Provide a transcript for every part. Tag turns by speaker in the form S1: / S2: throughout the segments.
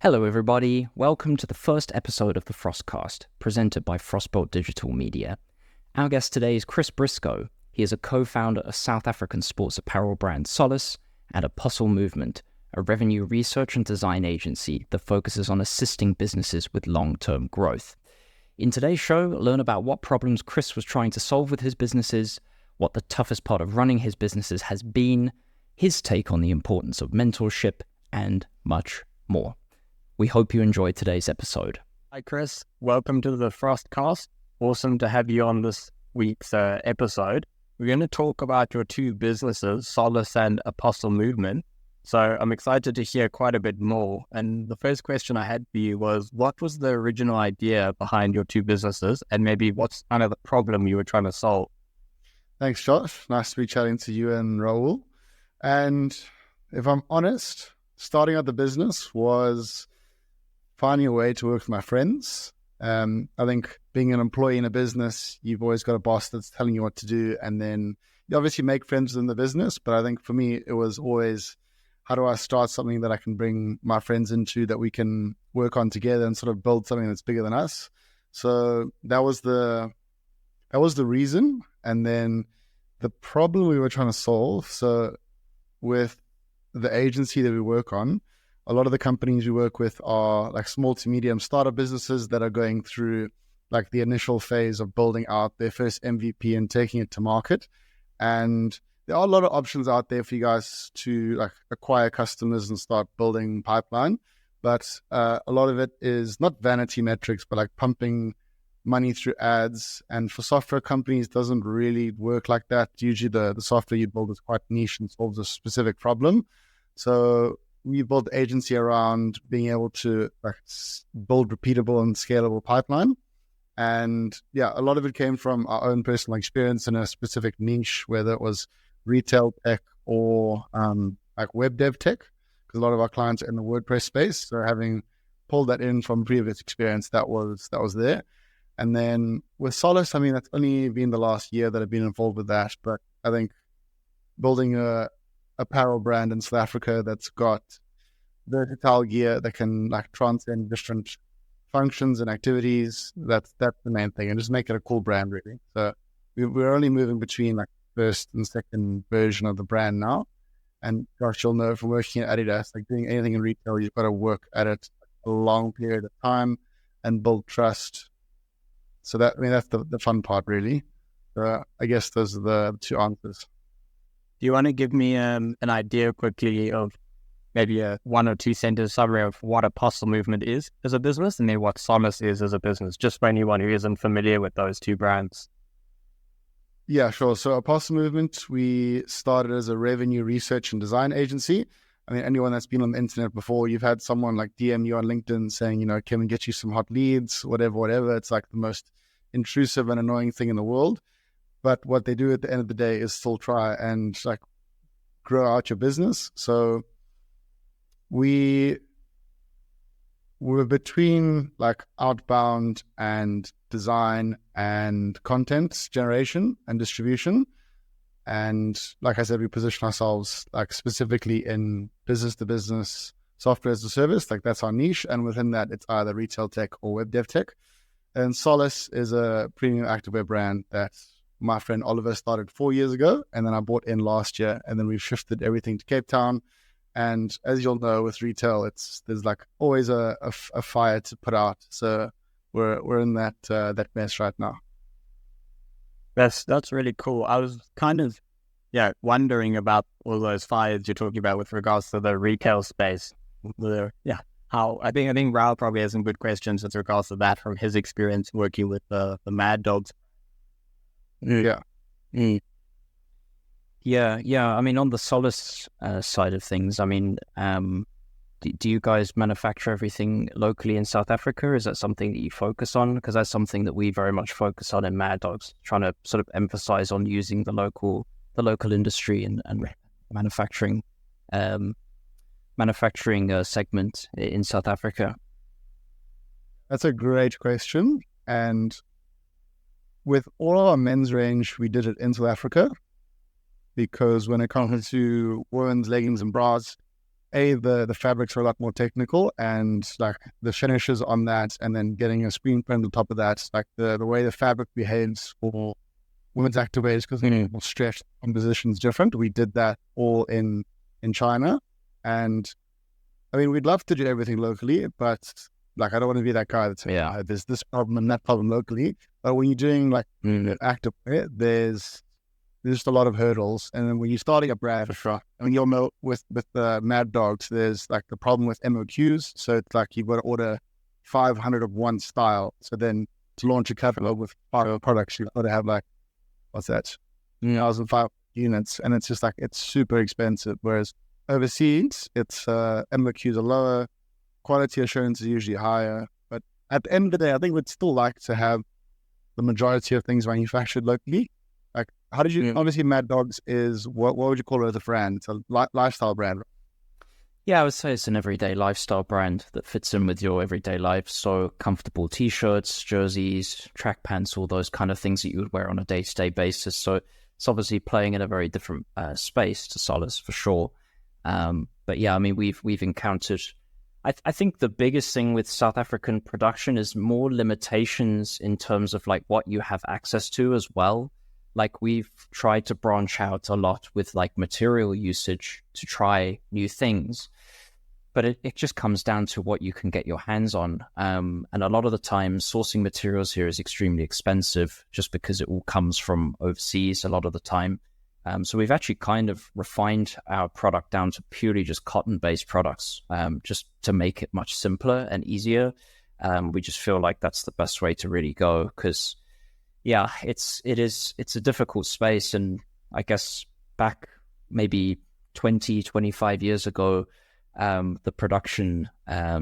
S1: Hello everybody, welcome to the first episode of the Frostcast, presented by Frostbolt Digital Media. Our guest today is Chris Briscoe. He is a co-founder of South African sports apparel brand Solus and Apostle Movement, a revenue research and design agency that focuses on assisting businesses with long-term growth. In today's show, learn about what problems Chris was trying to solve with his businesses, what the toughest part of running his businesses has been, his take on the importance of mentorship, and much more. We hope you enjoyed today's episode.
S2: Hi, Chris. Welcome to the Frostcast. Awesome to have you on this week's episode. We're going to talk about your two businesses, Solus and Apostle Movement. So I'm excited to hear quite a bit more. And the first question I had for you was, what was the original idea behind your two businesses? And maybe what's kind of the problem you were trying to solve?
S3: Thanks, Josh. Nice to be chatting to you and Raul. And if I'm honest, starting out the business was finding a way to work with my friends. I think being an employee in a business, you've always got a boss that's telling you what to do. And then you obviously make friends within the business. But I think for me, it was always, how do I start something that I can bring my friends into, that we can work on together and sort of build something that's bigger than us? So that was the reason. And then the problem we were trying to solve. So with the agency that we work on, a lot of the companies we work with are like small to medium startup businesses that are going through like the initial phase of building out their first MVP and taking it to market. And there are a lot of options out there for you guys to like acquire customers and start building pipeline. But a lot of it is not vanity metrics, but like pumping money through ads. And for software companies, doesn't really work like that. Usually the software you build is quite niche and solves a specific problem. So we built the agency around being able to build repeatable and scalable pipeline. And yeah, a lot of it came from our own personal experience in a specific niche, whether it was retail tech or like web dev tech, because a lot of our clients are in the WordPress space. So having pulled that in from previous experience, that was there. And then with Solus, I mean, that's only been the last year that I've been involved with that. But I think building a apparel brand in South Africa that's got versatile gear that can like transcend different functions and activities, that's the main thing, and just make it a cool brand really. So we're only moving between like first and second version of the brand now. And gosh, you'll know from working at Adidas, like doing anything in retail, you've got to work at it a long period of time and build trust. So that's the fun part really. So I guess those are the two answers.
S2: Do you want to give me an idea quickly of maybe a 1 or 2 sentence summary of what Apostle Movement is as a business and then what Solus is as a business, just for anyone who isn't familiar with those two brands?
S3: Yeah, sure. So Apostle Movement, we started as a revenue research and design agency. I mean, anyone that's been on the internet before, you've had someone like DM you on LinkedIn saying, can we get you some hot leads, whatever. It's like the most intrusive and annoying thing in the world. But what they do at the end of the day is still try and like grow out your business. So we were between like outbound and design and content generation and distribution. And like I said, we position ourselves like specifically in business to business software as a service. Like that's our niche. And within that, it's either retail tech or web dev tech. And Solus is a premium activewear brand that my friend Oliver started 4 years ago, and then I bought in last year, and then we've shifted everything to Cape Town. And as you'll know, with retail, there's like always a fire to put out. So we're in that mess right now.
S2: That's really cool. I was kind of wondering about all those fires you're talking about with regards to the retail space. How I think Raul probably has some good questions with regards to that from his experience working with the Mad Dogs.
S1: Yeah. I mean, on the Solus side of things, I mean, do you guys manufacture everything locally in South Africa? Is that something that you focus on? Because that's something that we very much focus on in Mad Dogs, trying to sort of emphasize on using the local industry and manufacturing segment in South Africa.
S3: That's a great question. And with all our men's range, we did it in South Africa, because when it comes to women's leggings and bras, the fabrics are a lot more technical, and like the finishes on that, and then getting a screen print on top of that, like the way the fabric behaves for women's activewear, because more stretch composition is different. We did that all in China, and I mean, we'd love to do everything locally, but like I don't want to be that guy that's there's this problem and that problem locally. But when you're doing like activewear, there's just a lot of hurdles. And then when you're starting a brand, for sure, I mean, you'll know with the Mad Dogs, there's like the problem with MOQs. So it's like you've got to order 500 of one style. So then to launch a catalog with 5 products, you've got to have like, what's that, 1,500 units. And it's just like, it's super expensive. Whereas overseas, it's MOQs are lower, quality assurance is usually higher. But at the end of the day, I think we'd still like to have the majority of things manufactured locally. Like, how did you, obviously Mad Dogs is, what would you call it as a brand? It's a lifestyle brand.
S1: Yeah, I would say it's an everyday lifestyle brand that fits in with your everyday life. So comfortable t-shirts, jerseys, track pants, all those kind of things that you would wear on a day-to-day basis. So it's obviously playing in a very different space to Solus for sure. But yeah, I mean, we've encountered, I think the biggest thing with South African production is more limitations in terms of like what you have access to as well. Like we've tried to branch out a lot with like material usage to try new things, but it just comes down to what you can get your hands on. And a lot of the time sourcing materials here is extremely expensive just because it all comes from overseas a lot of the time. So we've actually kind of refined our product down to purely just cotton-based products, just to make it much simpler and easier. We just feel like that's the best way to really go because, yeah, it's a difficult space. And I guess back maybe 20, 25 years ago, the production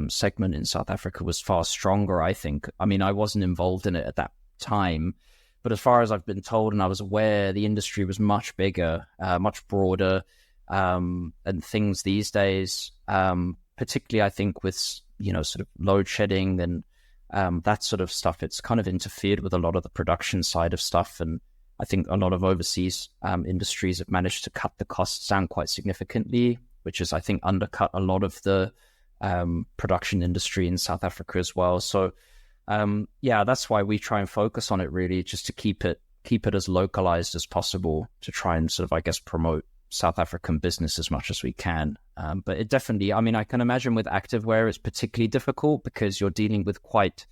S1: segment in South Africa was far stronger, I think. I mean, I wasn't involved in it at that time, but as far as I've been told and I was aware, the industry was much bigger, much broader, and things these days, particularly I think with, sort of load shedding and that sort of stuff, it's kind of interfered with a lot of the production side of stuff. And I think a lot of overseas industries have managed to cut the costs down quite significantly, which is, I think, undercut a lot of the production industry in South Africa as well. So yeah, that's why we try and focus on it really, just to keep it as localized as possible to try and sort of, I guess, promote South African business as much as we can. But it definitely, I mean, I can imagine with activewear, it's particularly difficult because you're dealing with quite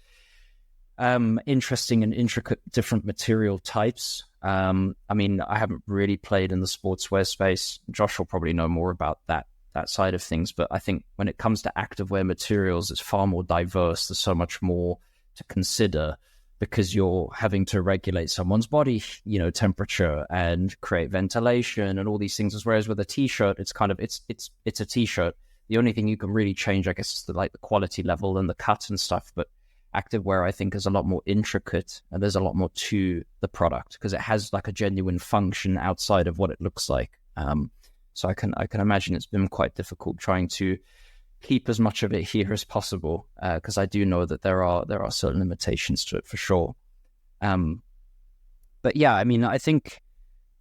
S1: interesting and intricate different material types. I mean, I haven't really played in the sportswear space. Josh will probably know more about that side of things. But I think when it comes to activewear materials, it's far more diverse. There's so much more to consider because you're having to regulate someone's body, temperature and create ventilation and all these things. Whereas with a t-shirt, it's kind of, it's a t-shirt. The only thing you can really change, I guess, is the quality level and the cut and stuff. But activewear, I think, is a lot more intricate and there's a lot more to the product because it has like a genuine function outside of what it looks like. So I can imagine it's been quite difficult trying to keep as much of it here as possible because I do know that there are certain limitations to it for sure. But yeah, I mean, I think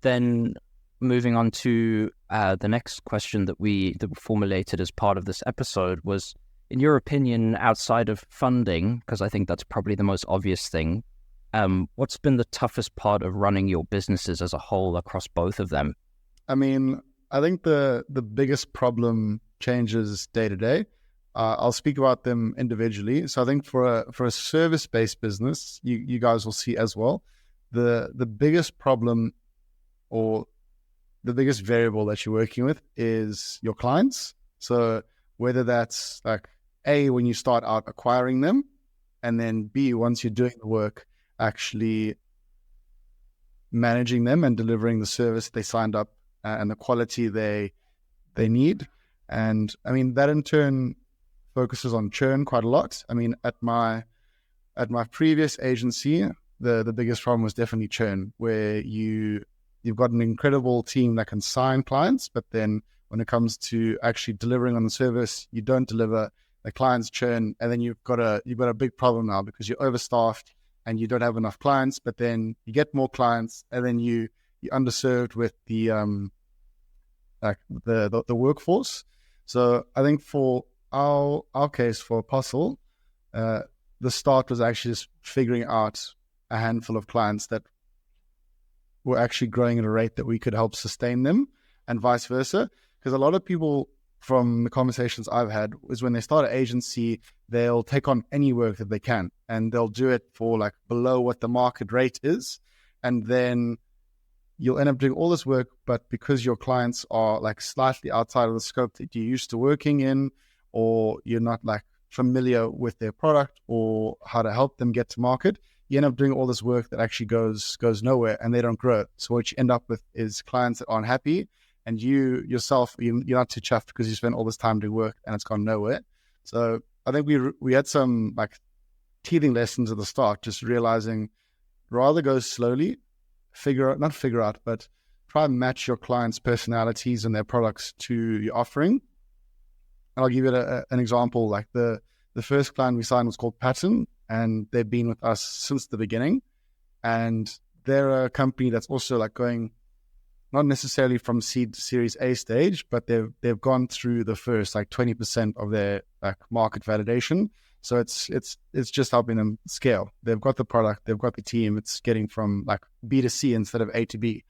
S1: then moving on to the next question that we formulated as part of this episode was, in your opinion, outside of funding, because I think that's probably the most obvious thing, what's been the toughest part of running your businesses as a whole across both of them?
S3: I mean, I think the biggest problem changes day to day. I'll speak about them individually. So I think for a service-based business, you guys will see as well, the biggest problem or the biggest variable that you're working with is your clients. So whether that's like A, when you start out acquiring them, and then B, once you're doing the work, actually managing them and delivering the service they signed up and the quality they need. And I mean, that in turn focuses on churn quite a lot. I mean, at my previous agency, the biggest problem was definitely churn, where you've got an incredible team that can sign clients, but then when it comes to actually delivering on the service, you don't deliver, the clients churn, and then you've got a big problem now because you're overstaffed and you don't have enough clients, but then you get more clients and then you're underserved with the workforce. So I think for our case, for Apostle, the start was actually just figuring out a handful of clients that were actually growing at a rate that we could help sustain them, and vice versa. Because a lot of people, from the conversations I've had, is when they start an agency, they'll take on any work that they can, and they'll do it for like below what the market rate is. And then you'll end up doing all this work, but because your clients are like slightly outside of the scope that you're used to working in, or you're not like familiar with their product or how to help them get to market, you end up doing all this work that actually goes nowhere, and they don't grow. So what you end up with is clients that aren't happy, and you yourself, you're not too chuffed because you spent all this time doing work and it's gone nowhere. So I think we had some like teething lessons at the start, just realizing rather go slowly, but try and match your clients' personalities and their products to your offering. And I'll give you an example. Like the first client we signed was called Pattern, and they've been with us since the beginning. And they're a company that's also like going, not necessarily from seed to Series A stage, but they've gone through the first like 20% of their like market validation. So it's just helping them scale. They've got the product, they've got the team. It's getting from like B to C instead of A to B.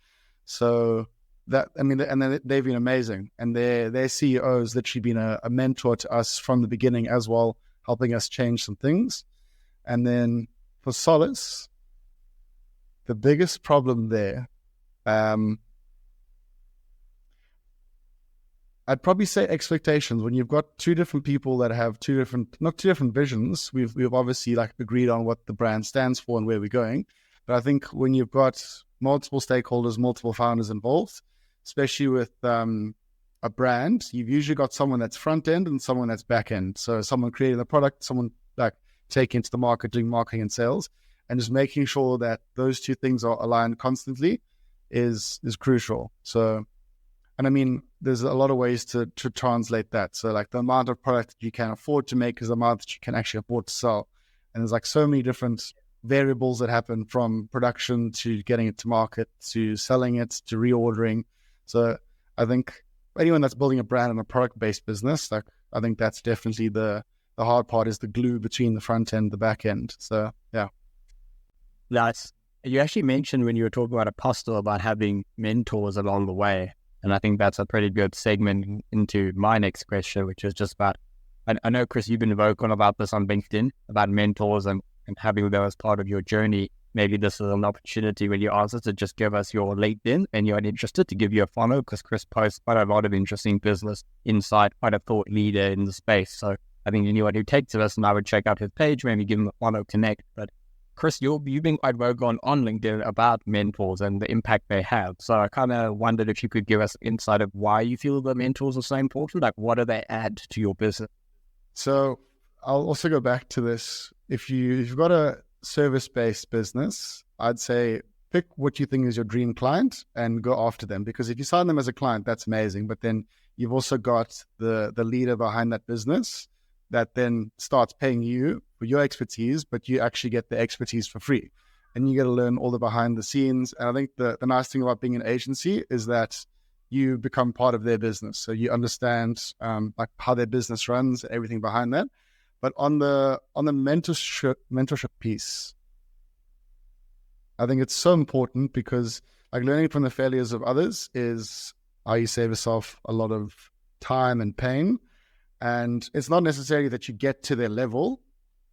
S3: So that, I mean, and then they've been amazing. And their CEO has literally been a mentor to us from the beginning as well, helping us change some things. And then for Solus, the biggest problem there, I'd probably say expectations. When you've got two different people that have not two different visions, we've obviously like agreed on what the brand stands for and where we're going. But I think when you've got multiple stakeholders, multiple founders involved, especially with a brand, you've usually got someone that's front end and someone that's back end. So someone creating the product, someone like taking it to the market, doing marketing and sales, and just making sure that those two things are aligned constantly is crucial. So, and I mean, there's a lot of ways to translate that. So like the amount of product that you can afford to make is the amount that you can actually afford to sell. And there's like so many different variables that happen, from production to getting it to market, to selling it, to reordering. So I think anyone that's building a brand and a product-based business, like I think that's definitely the hard part, is the glue between the front end, the back end. So yeah.
S2: Nice. You actually mentioned when you were talking about Apostle about having mentors along the way. And I think that's a pretty good segment into my next question, which is just about, I know, Chris, you've been vocal about this on LinkedIn, about mentors and having them as part of your journey. Maybe this is an opportunity when you answer to just give us your LinkedIn and you're interested to give you a follow, because Chris posts quite a lot of interesting business insight, quite a thought leader in the space. So I think anyone who takes this, and I would check out his page, maybe give him a follow, connect. But Chris, you've been quite vocal on LinkedIn about mentors and the impact they have. So I kind of wondered if you could give us insight of why you feel the mentors are so important. Like, what do they add to your business?
S3: So I'll also go back to this. If you've got a service-based business, I'd say pick what you think is your dream client and go after them. Because if you sign them as a client, that's amazing. But then you've also got the leader behind that business that then starts paying you for your expertise, but you actually get the expertise for free. And you get to learn all the behind the scenes. And I think the nice thing about being an agency is that you become part of their business. So you understand like how their business runs, everything behind that. But on the mentorship piece, I think it's so important, because like learning from the failures of others is how you save yourself a lot of time and pain. And it's not necessarily that you get to their level.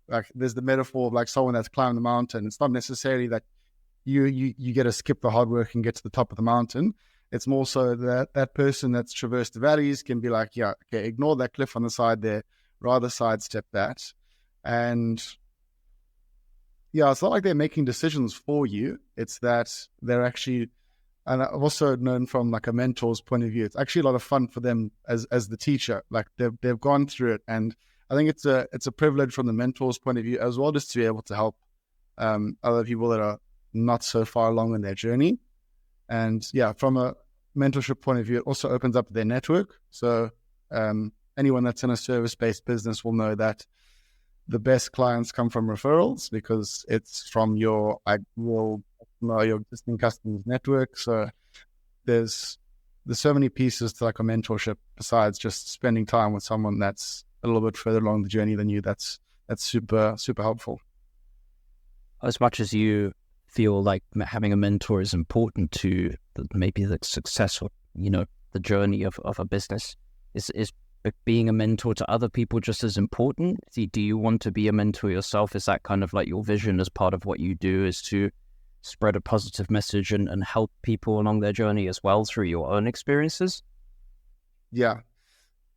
S3: Like there's the metaphor of like someone that's climbed the mountain. It's not necessarily that you get to skip the hard work and get to the top of the mountain. It's more so that person that's traversed the valleys can be like, yeah, okay, ignore that cliff on the side there, rather sidestep that. And yeah, it's not like they're making decisions for you. It's that they're actually, and I've also known from like a mentor's point of view, it's actually a lot of fun for them as the teacher. Like they've gone through it, and I think it's a privilege from the mentor's point of view as well, just to be able to help other people that are not so far along in their journey. And yeah, from a mentorship point of view, it also opens up their network. So anyone that's in a service-based business will know that the best clients come from referrals, because it's from your existing customers network. So there's there's so many pieces to like a mentorship besides just spending time with someone that's a little bit further along the journey than you. That's super, super helpful.
S1: As much as you feel like having a mentor is important to maybe the success or, the journey of a business, is being a mentor to other people just as important? Do you want to be a mentor yourself? Is that kind of like your vision as part of what you do, is to spread a positive message and help people along their journey as well through your own experiences?
S3: Yeah,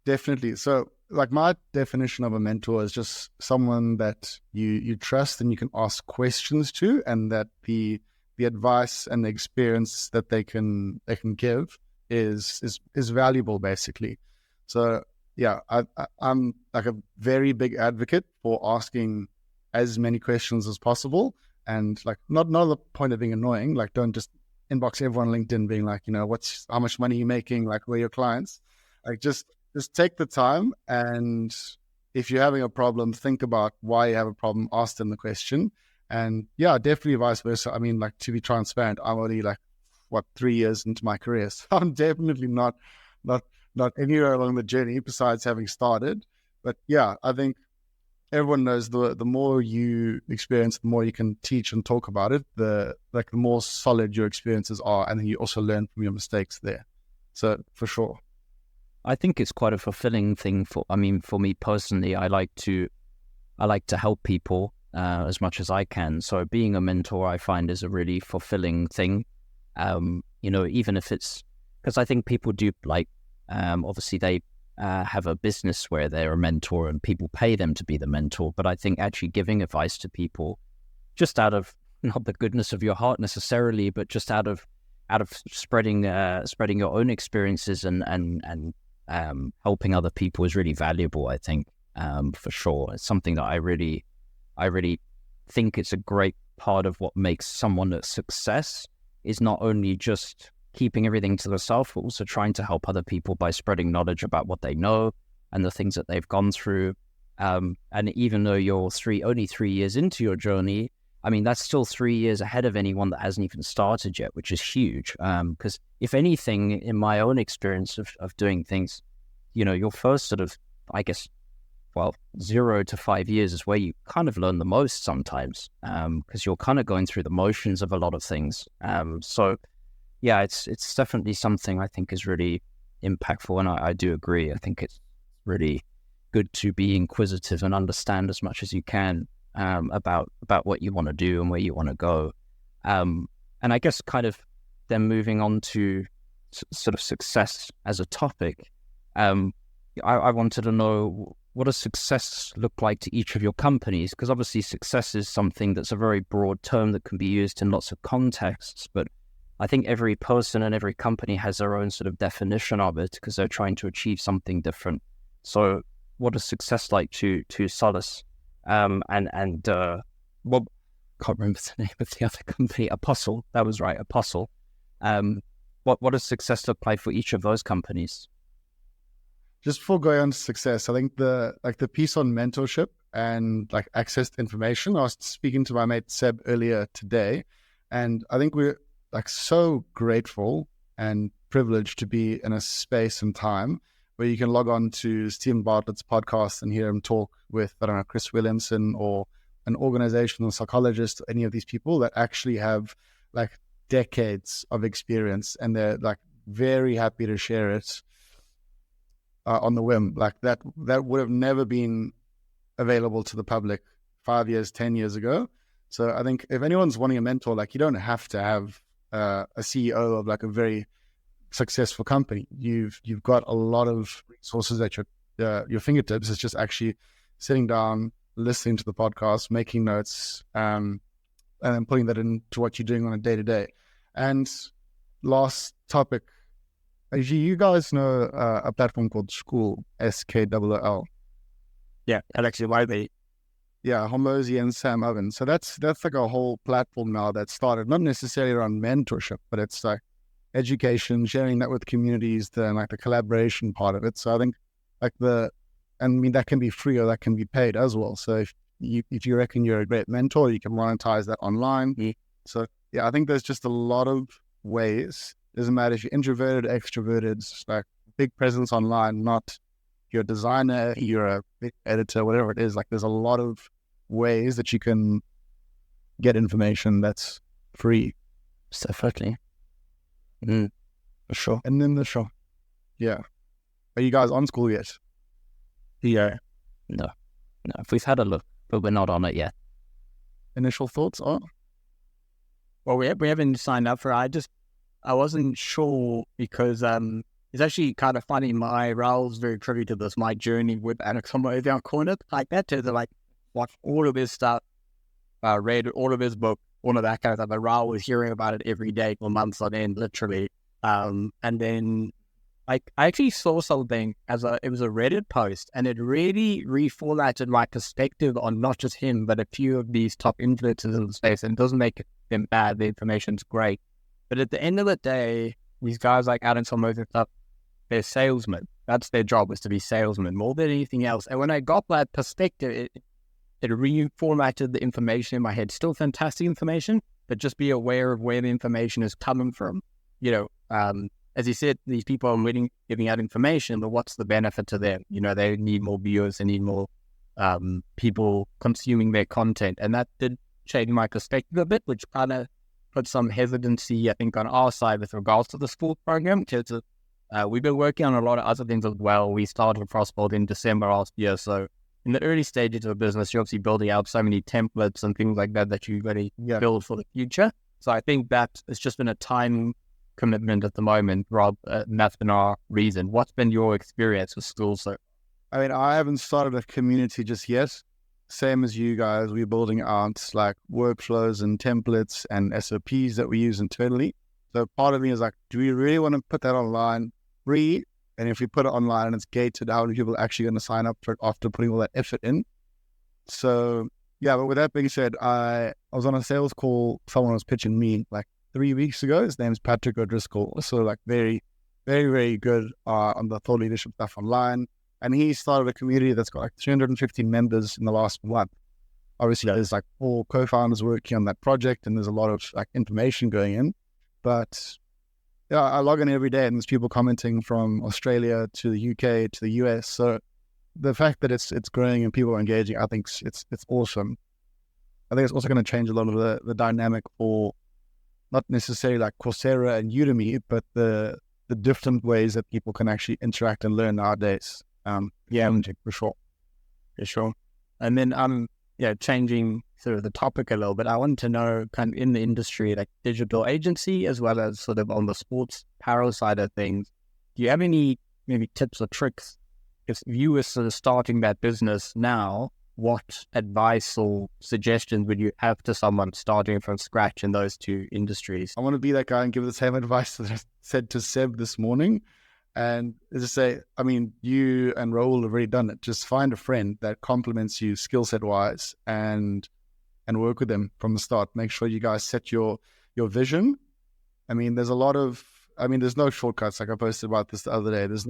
S3: definitely. So like my definition of a mentor is just someone that you trust and you can ask questions to, and that the advice and the experience that they can give is valuable, basically. So yeah, I'm like a very big advocate for asking as many questions as possible, and like not the point of being annoying. Like, don't just inbox everyone on LinkedIn being like, how much money are you making? Like, where are your clients? Like, just take the time, and if you're having a problem, think about why you have a problem, ask them the question. And yeah, definitely vice versa. I mean, like, to be transparent, I'm only like 3 years into my career, so I'm definitely not anywhere along the journey besides having started. But yeah, I think everyone knows the more you experience, the more you can teach and talk about it, the more solid your experiences are, and then you also learn from your mistakes there. So for sure.
S1: I think it's quite a fulfilling thing for me personally. I like to help people as much as I can. So being a mentor, I find, is a really fulfilling thing. Even if it's, because I think people do like, obviously they have a business where they're a mentor and people pay them to be the mentor. But I think actually giving advice to people just out of not the goodness of your heart necessarily, but just out of spreading your own experiences and helping other people is really valuable, I think, for sure. It's something that I really think it's a great part of what makes someone a success, is not only just keeping everything to themselves, but also trying to help other people by spreading knowledge about what they know and the things that they've gone through. And even though you're only 3 years into your journey, I mean, that's still 3 years ahead of anyone that hasn't even started yet, which is huge. Because if anything, in my own experience of doing things, your first sort of, I guess, 0 to 5 years is where you kind of learn the most sometimes, because you're kind of going through the motions of a lot of things. So yeah, it's definitely something I think is really impactful, and I do agree. I think it's really good to be inquisitive and understand as much as you can about what you want to do and where you want to go. And I guess kind of then moving on to sort of success as a topic, I wanted to know, what does success look like to each of your companies? Because obviously success is something that's a very broad term that can be used in lots of contexts, but I think every person and every company has their own sort of definition of it because they're trying to achieve something different. So what is success like to Solus? Can't remember the name of the other company, Apostle. That was right, Apostle. What does success look like for each of those companies?
S3: Just before going on to success, I think the piece on mentorship and like access to information, I was speaking to my mate Seb earlier today, and I think we're like so grateful and privileged to be in a space and time where you can log on to Stephen Bartlett's podcast and hear him talk with, I don't know, Chris Williamson or an organizational psychologist, or any of these people that actually have like decades of experience, and they're like very happy to share it on the whim. Like that would have never been available to the public 5 years, 10 years ago. So I think if anyone's wanting a mentor, like, you don't have to have a CEO of like a very successful company. You've got a lot of resources at your fingertips. It's just actually sitting down, listening to the podcast, making notes, and then putting that into what you're doing on a day-to-day. And last topic, you guys know a platform called School, SKOOL.
S2: Yeah, Alexi Wiley.
S3: Yeah, Homozy and Sam Owen. So that's like a whole platform now that started not necessarily around mentorship, but it's like education, sharing that with communities, the collaboration part of it. So I think that can be free or that can be paid as well. So if you reckon you're a great mentor, you can monetize that online.
S2: Mm.
S3: So yeah, I think there's just a lot of ways Doesn't matter if you're introverted, extroverted. It's like big presence online, not you're a designer, you're a big editor, whatever it is. Like there's a lot of ways that you can get information that's free.
S1: Definitely. For sure.
S3: And then yeah. Are you guys on school yet?
S2: Yeah.
S1: No. We've had a look, but we're not on it yet.
S3: Initial thoughts on?
S2: Well, we haven't signed up for it. I wasn't sure because it's actually kind of funny. My Raul's very privy to this. My journey with Anaconda, I'll call it like that. To like watch all of his stuff, read all of his book, all of that kind of stuff. But Raul was hearing about it every day for months on end, literally. And then like I actually saw something it was a Reddit post, and it really reformatted my perspective on not just him, but a few of these top influencers in the space. And it doesn't make them bad. The information's great. But at the end of the day, these guys like Adam Solomon and stuff, they're salesmen. That's their job, is to be salesmen more than anything else. And when I got that perspective, it reformatted the information in my head. Still fantastic information, but just be aware of where the information is coming from. As you said, these people are giving out information, but what's the benefit to them? They need more viewers, they need more people consuming their content. And that did change my perspective a bit, which kind of put some hesitancy, I think, on our side with regards to the sports program, because we've been working on a lot of other things as well. We started Frostbolt in December last year. So in the early stages of a business, you're obviously building out so many templates and things like that you really build for the future. So I think that it's just been a time commitment at the moment, Rob, and that's been our reason. What's been your experience with schools? So,
S3: I mean, I haven't started a community just yet. Same as you guys, we're building out like workflows and templates and SOPs that we use internally. So part of me is like, do we really want to put that online free? And if we put it online and it's gated, how many people are actually going to sign up for it after putting all that effort in? So yeah, but with that being said, I was on a sales call. Someone was pitching me like 3 weeks ago. His name's Patrick O'Driscoll. So like very, very, very good on the thought leadership stuff online. And he started a community that's got like 350 members in the last month. Obviously, there's like 4 co-founders working on that project, and there's a lot of like information going in. But yeah, I log in every day, and there's people commenting from Australia to the UK to the US. So the fact that it's growing and people are engaging, I think it's awesome. I think it's also going to change a lot of the dynamic for not necessarily like Coursera and Udemy, but the different ways that people can actually interact and learn nowadays. For sure. And then changing sort of the topic a little bit, I wanted to know kind of in the industry, like digital agency, as well as sort of on the sports apparel side of things, do you have any maybe tips or tricks if you were sort of starting that business now? What advice or suggestions would you have to someone starting from scratch in those two industries? I want to be that guy and give the same advice that I said to Seb this morning. And just say, I mean, you and Raul have already done it. Just find a friend that complements you skill set wise and work with them from the start. Make sure you guys set your vision. I mean, there's no shortcuts. Like I posted about this the other day. There's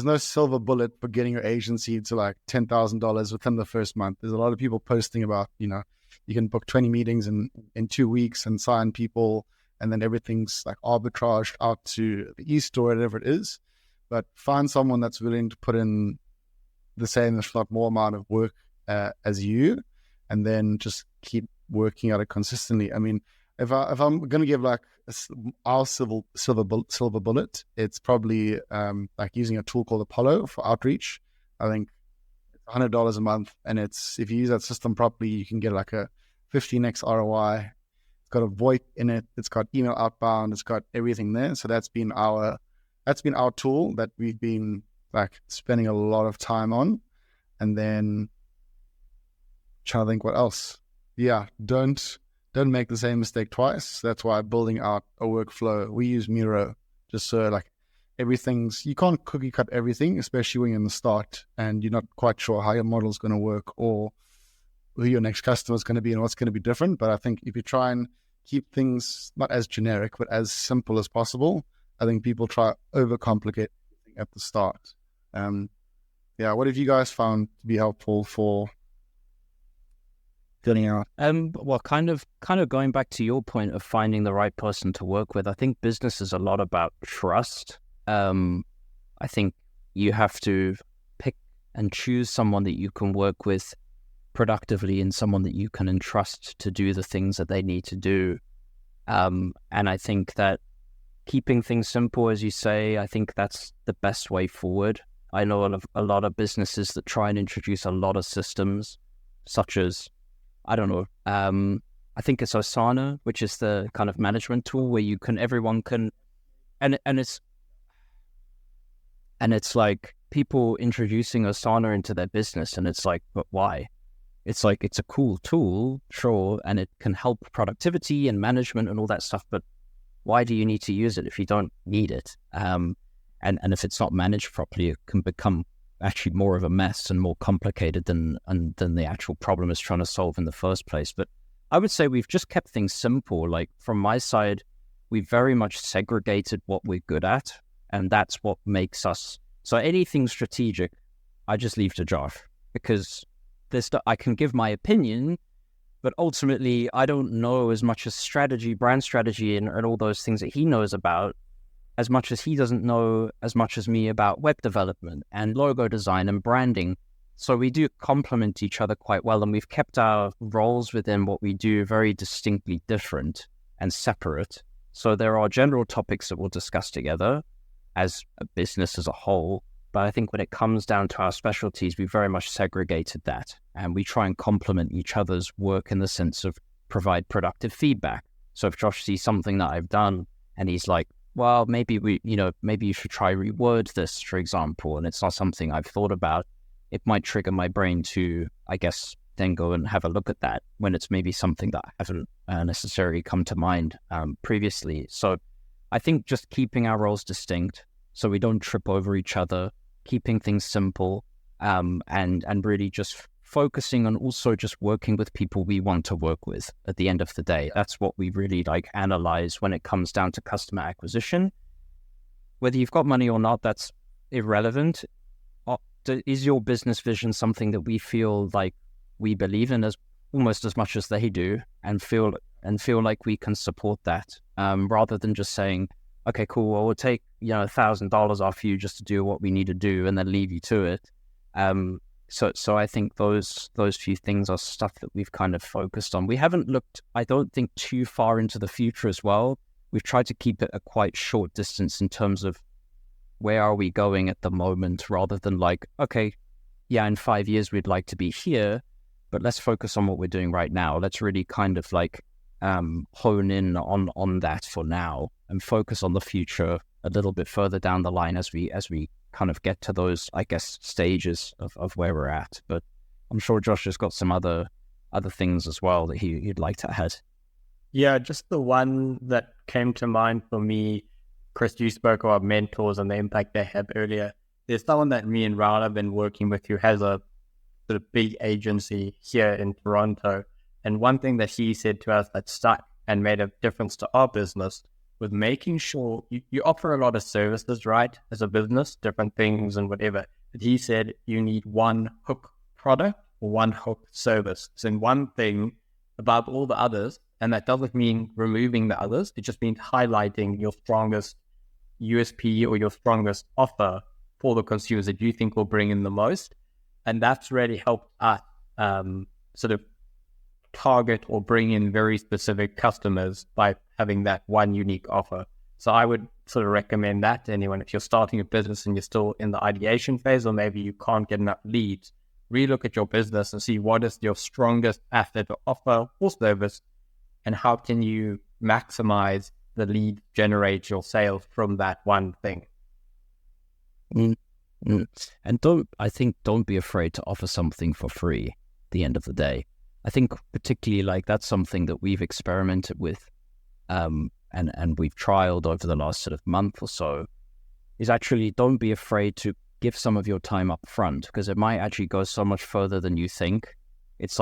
S3: no silver bullet for getting your agency to like $10,000 within the first month. There's a lot of people posting about, you can book 20 meetings in 2 weeks and sign people, and then everything's like arbitraged out to the east or whatever it is. But find someone that's willing to put in the same, if not more amount of work as you, and then just keep working at it consistently. I mean, if I'm going to give like our silver bullet, it's probably like using a tool called Apollo for outreach. I think it's $100 a month, and if you use that system properly, you can get like a 15x ROI. It's got a VoIP in it. It's got email outbound. It's got everything there. So that's been our tool that we've been like spending a lot of time on. And then trying to think what else. Yeah, don't make the same mistake twice. That's why building out a workflow. We use Miro just so like you can't cookie cut everything, especially when you're in the start and you're not quite sure how your model is going to work or who your next customer is going to be and what's going to be different. But I think if you try and keep things not as generic, but as simple as possible, I think people try to overcomplicate at the start. What have you guys found to be helpful for filling out?
S1: Well, kind of going back to your point of finding the right person to work with, I think business is a lot about trust. I think you have to pick and choose someone that you can work with productively and someone that you can entrust to do the things that they need to do. And I think that keeping things simple, as you say, I think that's the best way forward. I know a lot of businesses that try and introduce a lot of systems, such as, I don't know, I think it's Asana, which is the kind of management tool where everyone can, and it's like people introducing Asana into their business, and it's like, but why? It's like, it's a cool tool, sure, and it can help productivity and management and all that stuff, but why do you need to use it if you don't need it? And if it's not managed properly, it can become actually more of a mess and more complicated than the actual problem is trying to solve in the first place. But I would say we've just kept things simple. Like from my side, we very much segregated what we're good at, and that's what makes us. So anything strategic, I just leave to Josh, because I can give my opinion, but ultimately I don't know as much as strategy, brand strategy, and all those things that he knows about, as much as he doesn't know as much as me about web development and logo design and branding. So we do complement each other quite well, and we've kept our roles within what we do very distinctly different and separate. So there are general topics that we'll discuss together as a business as a whole, but I think when it comes down to our specialties, we very much segregated that, and we try and complement each other's work in the sense of provide productive feedback. So if Josh sees something that I've done and he's like, well, maybe you should try reword this, for example, and it's not something I've thought about, it might trigger my brain to, I guess, then go and have a look at that when it's maybe something that hasn't necessarily come to mind previously. So I think just keeping our roles distinct so we don't trip over each other, keeping things simple, and really just focusing on also just working with people we want to work with at the end of the day. That's what we really analyze when it comes down to customer acquisition. Whether you've got money or not, that's irrelevant. Is your business vision something that we feel like we believe in as almost as much as they do, and feel like we can support that, rather than just saying, okay, cool, well, we'll take $1,000 off you just to do what we need to do and then leave you to it. So I think those few things are stuff that we've kind of focused on. We haven't looked, I don't think, too far into the future as well. We've tried to keep it a quite short distance in terms of where are we going at the moment, rather than like, okay, yeah, in 5 years we'd like to be here, but let's focus on what we're doing right now. Let's really kind of hone in on that for now and focus on the future a little bit further down the line as we kind of get to those, I guess, stages of where we're at. But I'm sure Josh has got some other things as well that he'd like to add.
S2: Yeah, just the one that came to mind for me, Chris, you spoke about mentors and the impact they have earlier. There's someone that me and Raul have been working with who has a sort of big agency here in Toronto. And one thing that he said to us that stuck and made a difference to our business was making sure you offer a lot of services, right, as a business, different things and whatever. But he said you need one hook product or one hook service. So in one thing above all the others, and that doesn't mean removing the others. It just means highlighting your strongest USP or your strongest offer for the consumers that you think will bring in the most. And that's really helped us sort of target or bring in very specific customers by having that one unique offer. So I would sort of recommend that to anyone. If you're starting a business and you're still in the ideation phase, or maybe you can't get enough leads, relook at your business and see what is your strongest asset or offer or service, and how can you maximize the lead, generate your sales from that one thing.
S1: And don't be afraid to offer something for free at the end of the day. I think particularly that's something that we've experimented with and we've trialed over the last sort of month or so, is actually don't be afraid to give some of your time up front, because it might actually go so much further than you think. It's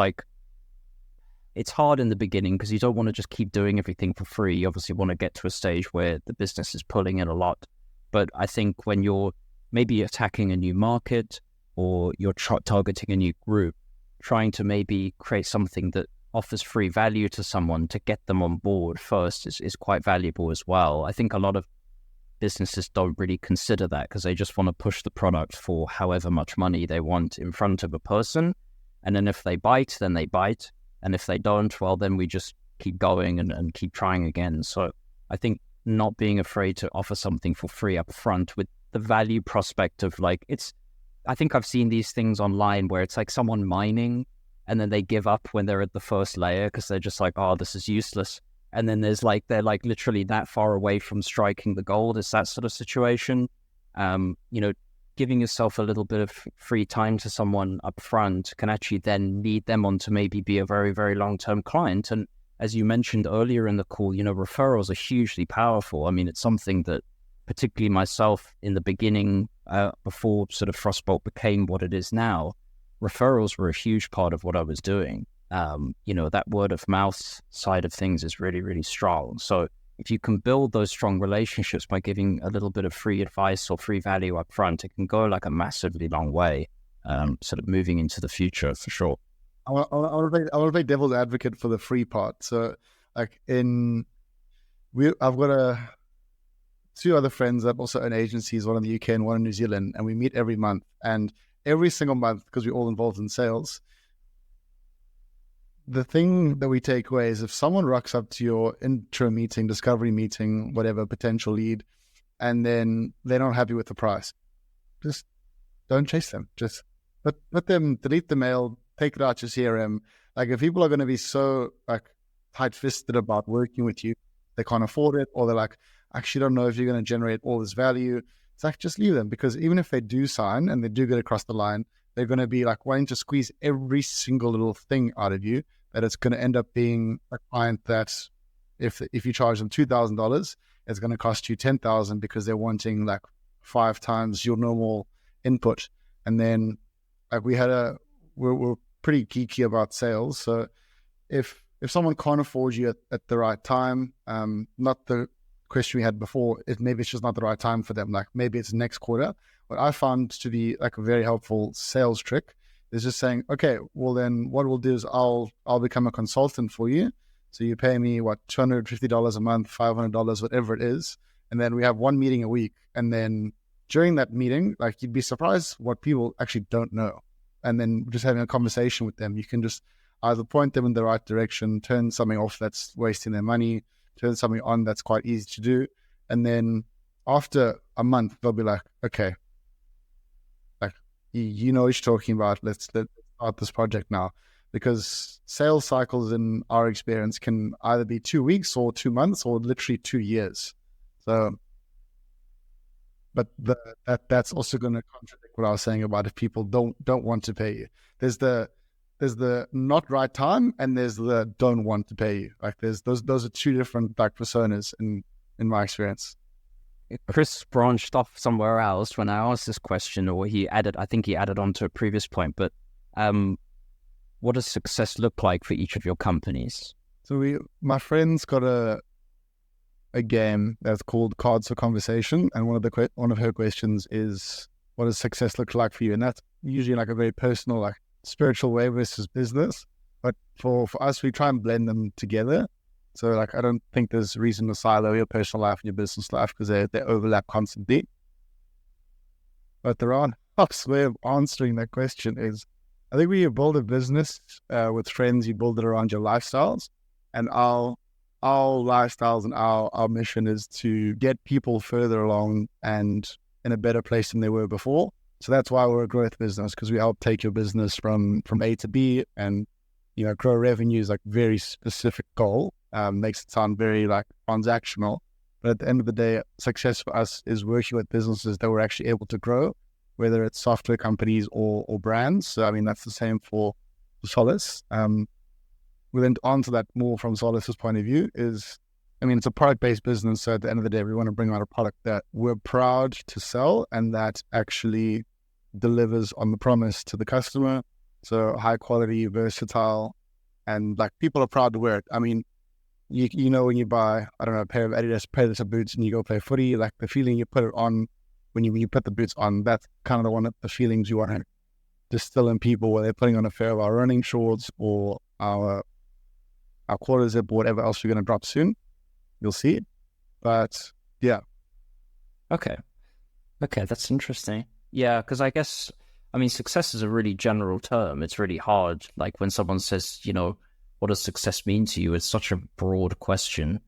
S1: hard in the beginning because you don't want to just keep doing everything for free. You obviously want to get to a stage where the business is pulling in a lot. But I think when you're maybe attacking a new market or you're targeting a new group, trying to maybe create something that offers free value to someone to get them on board first is quite valuable as well. I think a lot of businesses don't really consider that because they just want to push the product for however much money they want in front of a person. And then if they bite, then they bite. And if they don't, well, then we just keep going and keep trying again. So I think not being afraid to offer something for free up front with the value prospect of like, I think I've seen these things online where it's like someone mining and then they give up when they're at the first layer because they're just like, oh, this is useless. And then they're like literally that far away from striking the gold. It's that sort of situation. Giving yourself a little bit of free time to someone up front can actually then lead them on to maybe be a very, very long-term client. And as you mentioned earlier in the call, referrals are hugely powerful. I mean, it's something that particularly myself in the beginning, before sort of Frostbolt became what it is now, referrals were a huge part of what I was doing. That word of mouth side of things is really, really strong. So if you can build those strong relationships by giving a little bit of free advice or free value up front, it can go like a massively long way, sort of moving into the future for sure.
S3: I want to play devil's advocate for the free part. So like I've got two other friends that also own agencies, one in the UK and one in New Zealand, and we meet every month. And every single month, because we're all involved in sales, the thing that we take away is if someone rocks up to your intro meeting, discovery meeting, whatever, potential lead, and then they're not happy with the price, just don't chase them. Just put them, delete the mail, take it out your CRM. Like if people are going to be so like tight-fisted about working with you, they can't afford it, or they're like, I actually don't know if you're going to generate all this value. It's like, just leave them, because even if they do sign and they do get across the line, they're going to be like wanting to squeeze every single little thing out of you, that it's going to end up being a client that if you charge them $2,000, it's going to cost you $10,000 because they're wanting like 5 times your normal input. And then like we're pretty geeky about sales. So if someone can't afford you at the right time, not the question we had before, maybe it's just not the right time for them. Like maybe it's next quarter. What I found to be like a very helpful sales trick is just saying, okay, well then what we'll do is I'll become a consultant for you. So you pay me $250 a month, $500, whatever it is. And then we have one meeting a week. And then during that meeting, like you'd be surprised what people actually don't know. And then just having a conversation with them, you can just either point them in the right direction, turn something off that's wasting their money, turn something on that's quite easy to do. And then after a month, they'll be like, okay, like, you know what you're talking about. Let's start this project now. Because sales cycles in our experience can either be 2 weeks or 2 months or literally 2 years. So, but that's also going to contradict what I was saying about if people don't want to pay you. There's the not right time and there's the don't want to pay you. Like those are two different like personas in my experience.
S1: Chris branched off somewhere else when I asked this question, or I think he added on to a previous point, but what does success look like for each of your companies?
S3: So my friend's got a game that's called Cards for Conversation, and one of her questions is, what does success look like for you? And that's usually like a very personal, like spiritual way versus business. But for us, we try and blend them together. So like, I don't think there's reason to silo your personal life and your business life because they overlap constantly. But there are a way of answering that question is, I think when you build a business with friends, you build it around your lifestyles. And our lifestyles and our mission is to get people further along and in a better place than they were before. So that's why we're a growth business, because we help take your business from A to B and, grow revenues, like very specific goal. Makes it sound very like transactional. But at the end of the day, success for us is working with businesses that we're actually able to grow, whether it's software companies or brands. So, I mean, that's the same for Solus. We'll then answer that more from Solus's point of view is, I mean, it's a product-based business. So at the end of the day, we want to bring out a product that we're proud to sell and that actually delivers on the promise to the customer. So high quality, versatile, and like people are proud to wear it. I mean, you know, when you buy, I don't know, a pair of Adidas Predator boots and you go play footy, like the feeling you put it on when you put the boots on, that's kind of the feelings you want distill in people where they're putting on a fair of our running shorts or our quarter zip or whatever else we're going to drop soon. You'll see it. But yeah.
S1: Okay, that's interesting. Yeah, because I guess, I mean, success is a really general term. It's really hard. Like when someone says, what does success mean to you? It's such a broad question.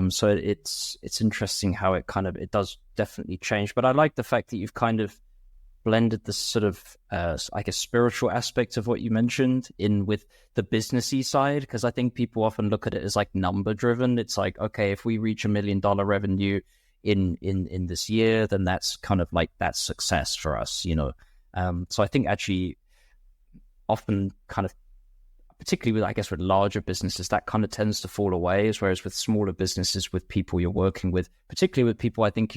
S1: So it's interesting how it does definitely change. But I like the fact that you've kind of blended the sort of, I guess, spiritual aspect of what you mentioned in with the businessy side, because I think people often look at it as like number driven. It's like, okay, if we reach $1 million revenue in this year, then that's kind of like that's success for us, So I think actually often kind of, particularly with, I guess, with larger businesses, that kind of tends to fall away, whereas with smaller businesses, with people you're working with, particularly with people I think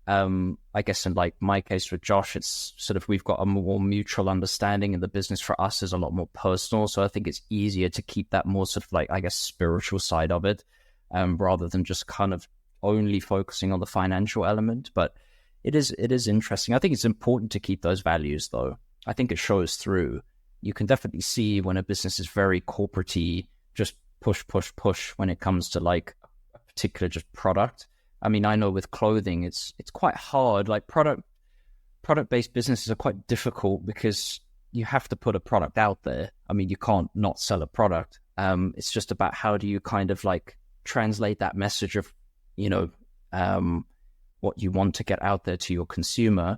S1: I guess in like my case with Josh, it's sort of we've got a more mutual understanding, and the business for us is a lot more personal. So I think it's easier to keep that more sort of like, I guess, spiritual side of it, rather than just kind of only focusing on the financial element. But it is interesting. I think it's important to keep those values, though. I think it shows through. You can definitely see when a business is very corporate-y, just push when it comes to like a particular just product. I mean, I know with clothing, it's quite hard. Like product-based businesses are quite difficult because you have to put a product out there. I mean, you can't not sell a product. It's just about how do you kind of like translate that message of, what you want to get out there to your consumer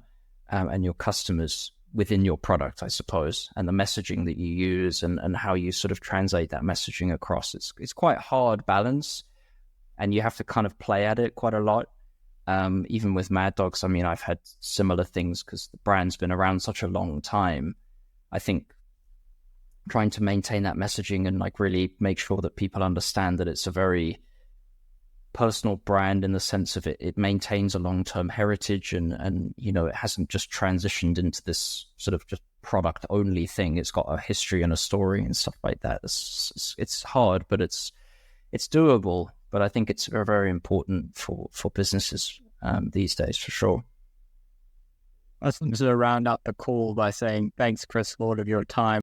S1: and your customers within your product, I suppose, and the messaging that you use and how you sort of translate that messaging across. It's quite a hard balance, and you have to kind of play at it quite a lot. Even with Mad Dogs, I mean, I've had similar things because the brand's been around such a long time. I think trying to maintain that messaging and like really make sure that people understand that it's a very personal brand in the sense of it maintains a long-term heritage and it hasn't just transitioned into this sort of just product only thing. It's got a history and a story and stuff like that. It's hard, but it's doable. But I think it's very, very important for businesses these days, for sure.
S2: I just wanted to round out the call by saying thanks, Chris, for all of your time.